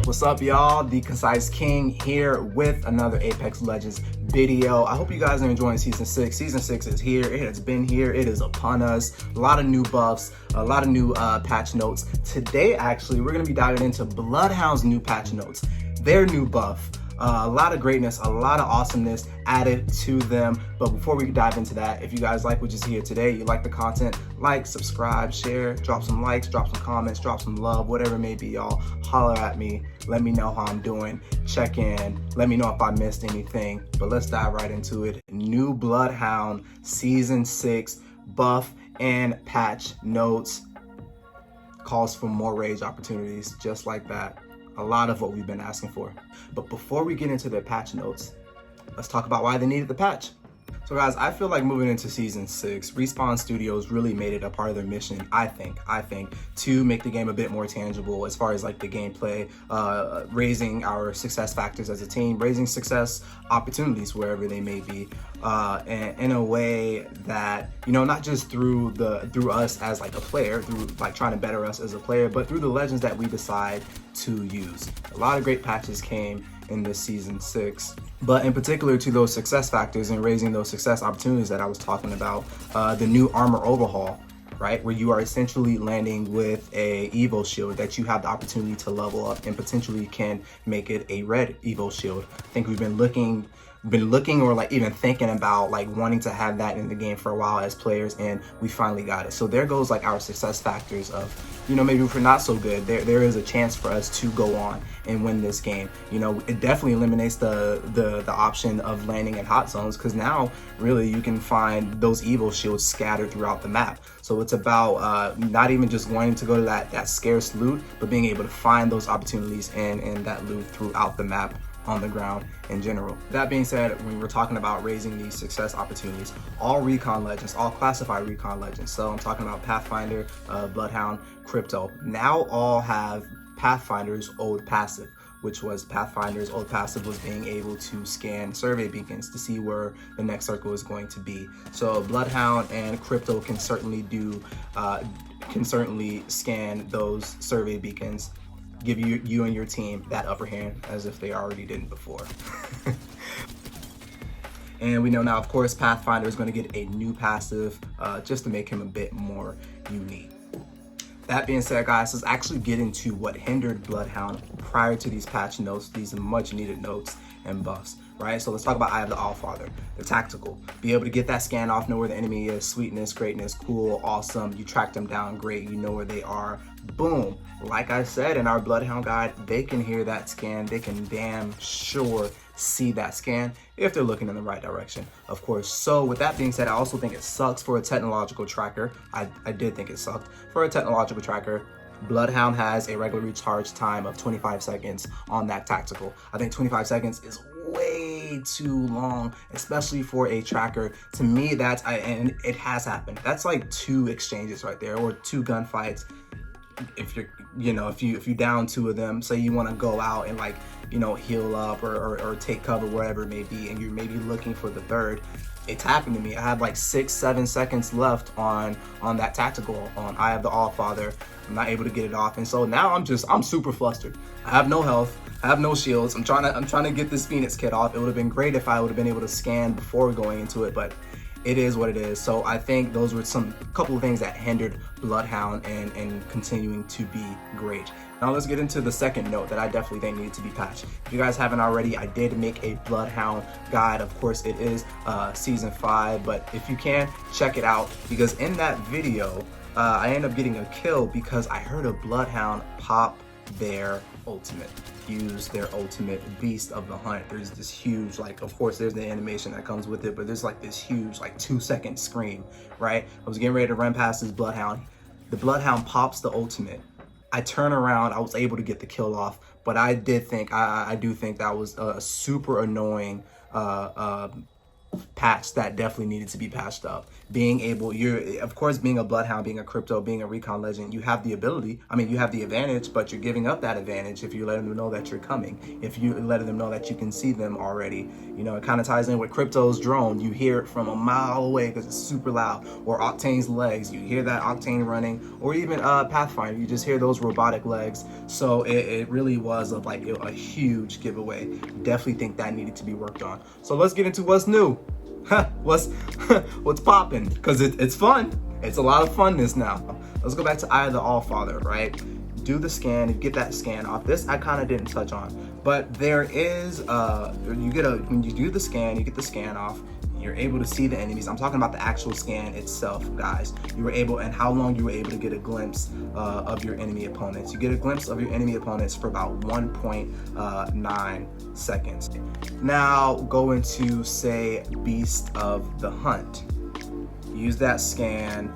What's up, y'all? The Concise King here with another Apex Legends video. I hope you guys are enjoying Season 6. Season 6 is here. It has been here. It is upon us. A lot of new buffs, a lot of new patch notes. Today, actually, we're going to be diving into Bloodhound's new patch notes, their new buff. A lot of greatness, a lot of awesomeness added to them. But before we dive into that, if you guys like what you see here today, you like the content, like, subscribe, share, drop some likes, drop some comments, drop some love, whatever it may be, y'all. Holler at me. Let me know how I'm doing. Check in. Let me know if I missed anything. But let's dive right into it. New Bloodhound Season 6 buff and patch notes. Calls for more rage opportunities, just like that. A lot of what we've been asking for. But before we get into the patch notes, let's talk about why they needed the patch. So guys, I feel like moving into Season 6, Respawn Studios really made it a part of their mission, I think, to make the game a bit more tangible as far as like the gameplay, raising our success factors as a team, raising success opportunities wherever they may be, and in a way that, you know, not just through us as like a player, through like trying to better us as a player, but through the legends that we decide to use. A lot of great patches came in this Season 6, but in particular to those success factors and raising those success opportunities that I was talking about, the new Armor Overhaul, right, where you are essentially landing with a Evo shield that you have the opportunity to level up and potentially can make it a red Evo shield. I think we've been looking or like even thinking about like wanting to have that in the game for a while as players, and we finally got it. So there goes like our success factors of, you know, maybe if we're not so good, there is a chance for us to go on and win this game. You know, it definitely eliminates the option of landing in hot zones, because now really you can find those Evo shields scattered throughout the map. So it's about not even just wanting to go to that scarce loot, but being able to find those opportunities and that loot throughout the map, on the ground in general. That being said, when we're talking about raising these success opportunities, all recon legends, all classified recon legends, so I'm talking about Pathfinder, Bloodhound, Crypto, now all have Pathfinder's old passive, which was Pathfinder's old passive was being able to scan survey beacons to see where the next circle is going to be. So Bloodhound and Crypto can certainly scan those survey beacons, give you and your team that upper hand as if they already didn't before. And we know now, of course, Pathfinder is going to get a new passive just to make him a bit more unique. That being said, guys, let's actually get into what hindered Bloodhound prior to these patch notes, these much needed notes and buffs, right? So let's talk about Eye of the Allfather, the tactical. Be able to get that scan off, know where the enemy is, sweetness, greatness, cool, awesome. You track them down, great, you know where they are, boom. Like I said in our Bloodhound guide, they can hear that scan, they can damn sure see that scan if they're looking in the right direction, of course. So with that being said, I also think it sucks for a technological tracker. I did think it sucked for a technological tracker. Bloodhound has a regular recharge time of 25 seconds on that tactical. I think 25 seconds is way too long, especially for a tracker. To me, and it has happened. That's like 2 exchanges right there, or 2 gunfights. If you're, you know, if you down 2 of them, say you want to go out and like, you know, heal up or take cover, wherever it may be, and you're maybe looking for the third. It's happened to me. I had like 6-7 seconds left on that tactical on Eye of the Allfather. I'm not able to get it off, and so now I'm super flustered. I have no health, I have no shields. I'm trying to get this Phoenix kit off. It would have been great if I would have been able to scan before going into it, but it is what it is. So I think those were couple of things that hindered Bloodhound and continuing to be great. Now let's get into the second note that I definitely think needed to be patched. If you guys haven't already, I did make a Bloodhound guide. Of course, it is Season 5, but if you can, check it out, because in that video, I ended up getting a kill because I heard a Bloodhound pop their ultimate, use their ultimate, Beast of the Hunt. There's this huge, like, of course there's the animation that comes with it, but there's like this huge like 2-second scream, right? I was getting ready to run past this Bloodhound. The Bloodhound pops the ultimate. I turn around, I was able to get the kill off, but I do think that was a super annoying patch that definitely needed to be patched up. Being able, of course, being a Bloodhound, being a crypto, being a recon legend, you have the ability, you have the advantage, but you're giving up that advantage if you let them know that you're coming, if you let them know that you can see them already. It kind of ties in with crypto's drone. You hear it from a mile away because it's super loud. Or Octane's legs, you hear that Octane running. Or even Pathfinder, you just hear those robotic legs. So it really was a huge giveaway. Definitely think that needed to be worked on. So let's get into what's new. What's popping? Because it's fun. It's a lot of funness now. Let's go back to Eye of the All-Father, right? Do the scan, get that scan off. This I kind of didn't touch on, but there is when you do the scan, you get the scan off, you're able to see the enemies. I'm talking about the actual scan itself, guys. You were able, and how long you were able to get a glimpse of your enemy opponents. You get a glimpse of your enemy opponents for about 1.9 seconds. Now go into, say, Beast of the Hunt. Use that scan,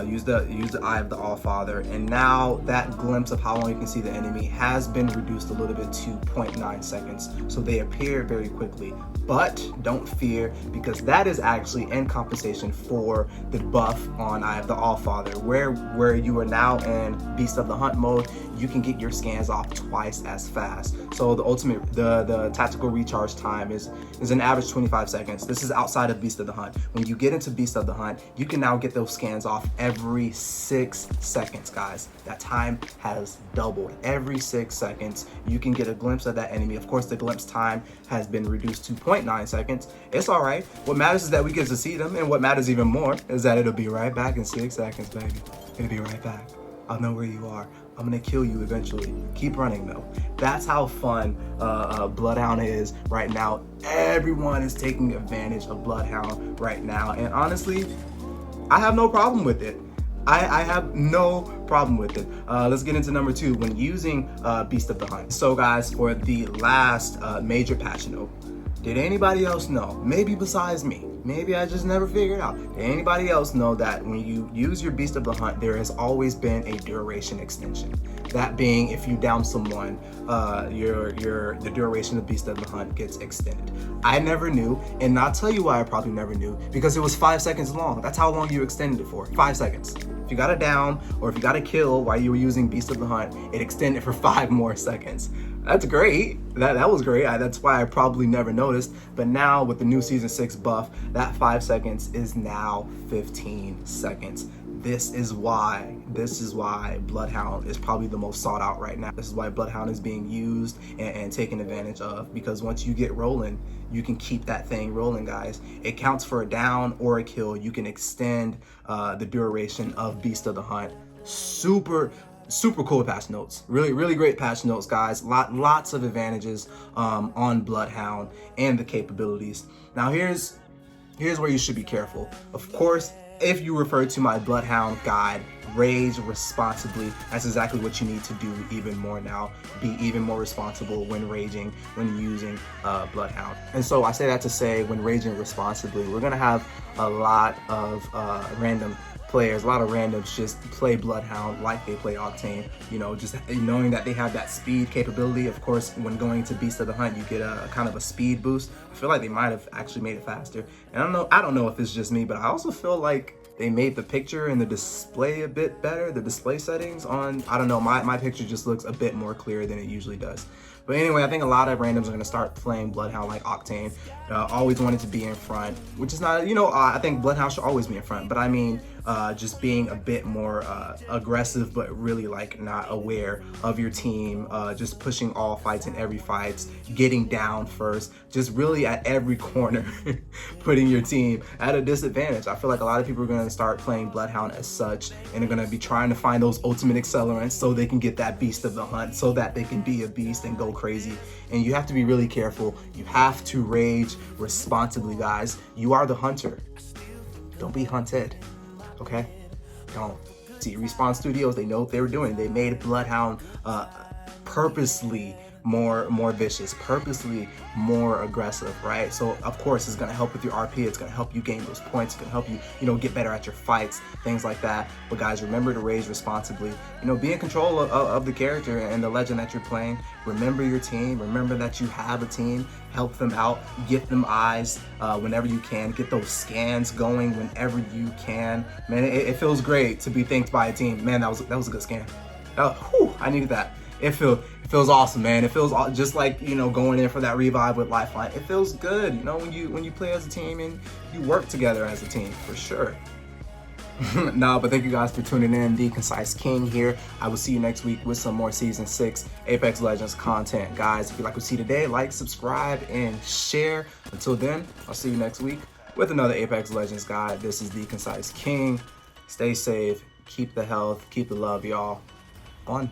use the Eye of the All-Father, and now that glimpse of how long you can see the enemy has been reduced a little bit to 0.9 seconds. So they appear very quickly. But don't fear, because that is actually in compensation for the buff on Eye of the All-Father, where you are now in Beast of the Hunt mode, you can get your scans off twice as fast. So the tactical recharge time is an average 25 seconds. This is outside of Beast of the Hunt. When you get into Beast of the Hunt, you can now get those scans off every 6 seconds, guys. That time has doubled. Every 6 seconds, you can get a glimpse of that enemy. Of course, the glimpse time has been reduced to 0.9 seconds. It's all right. What matters is that we get to see them, and what matters even more is that it'll be right back in 6 seconds, baby. It'll be right back. I'll know where you are. I'm gonna kill you eventually. Keep running though. That's how fun Bloodhound is right now. Everyone is taking advantage of Bloodhound right now, and honestly, I have no problem with it. I have no problem with it. Let's get into number 2 when using Beast of the Hunt. So guys, for the last major patch note, did anybody else know, maybe besides me, maybe I just never figured out, did anybody else know that when you use your Beast of the Hunt, there has always been a duration extension? That being, if you down someone, the duration of Beast of the Hunt gets extended. I never knew, and I'll tell you why I probably never knew, because it was 5 seconds long. That's how long you extended it for, 5 seconds. If you got a down, or if you got a kill while you were using Beast of the Hunt, it extended for 5 more seconds. That's great. That was great. That's why I probably never noticed. But now with the new Season 6 buff, that 5 seconds is now 15 seconds. This is why Bloodhound is probably the most sought out right now. This is why Bloodhound is being used and taken advantage of, because once you get rolling, you can keep that thing rolling, guys. It counts for a down or a kill. You can extend the duration of Beast of the Hunt. Super cool patch notes. Really great patch notes, guys. Lots of advantages on Bloodhound and the capabilities. Now here's where you should be careful. Of course, if you refer to my Bloodhound guide, rage responsibly, that's exactly what you need to do even more now. Be even more responsible when raging, when using Bloodhound. And so I say that to say, when raging responsibly, we're gonna have a lot of random players, a lot of randoms just play Bloodhound like they play Octane, just knowing that they have that speed capability. Of course, when going to Beast of the Hunt, you get a kind of a speed boost. I feel like they might have actually made it faster. And I don't know if it's just me, but I also feel like they made the picture and the display a bit better. The display settings on, I don't know, my picture just looks a bit more clear than it usually does. But anyway, I think a lot of randoms are gonna start playing Bloodhound like Octane. Always wanted to be in front, which is not, I think Bloodhound should always be in front, but I mean, just being a bit more aggressive, but really like not aware of your team, just pushing all fights in every fight, getting down first, just really at every corner, putting your team at a disadvantage. I feel like a lot of people are gonna start playing Bloodhound as such, and are gonna be trying to find those ultimate accelerants so they can get that Beast of the Hunt, so that they can be a beast and go crazy. And you have to be really careful. You have to rage responsibly, guys. You are the hunter. Don't be hunted, okay? Don't. See, Respawn Studios, they know what they were doing. They made Bloodhound purposely more vicious, purposely more aggressive, right? So of course it's gonna help with your RP, it's gonna help you gain those points, it's gonna help you, get better at your fights, things like that. But guys, remember to rage responsibly. Be in control of the character and the legend that you're playing. Remember your team, remember that you have a team, help them out, get them eyes whenever you can, get those scans going whenever you can. Man, it feels great to be thanked by a team. Man, that was a good scan. I needed that. It feels awesome, man. It feels just like, going in for that revive with Lifeline. It feels good, when you play as a team and you work together as a team, for sure. No, but thank you guys for tuning in. The Concise King here. I will see you next week with some more Season 6 Apex Legends content. Guys, if you like what you see today, like, subscribe, and share. Until then, I'll see you next week with another Apex Legends guide. This is The Concise King. Stay safe, keep the health, keep the love, y'all. On.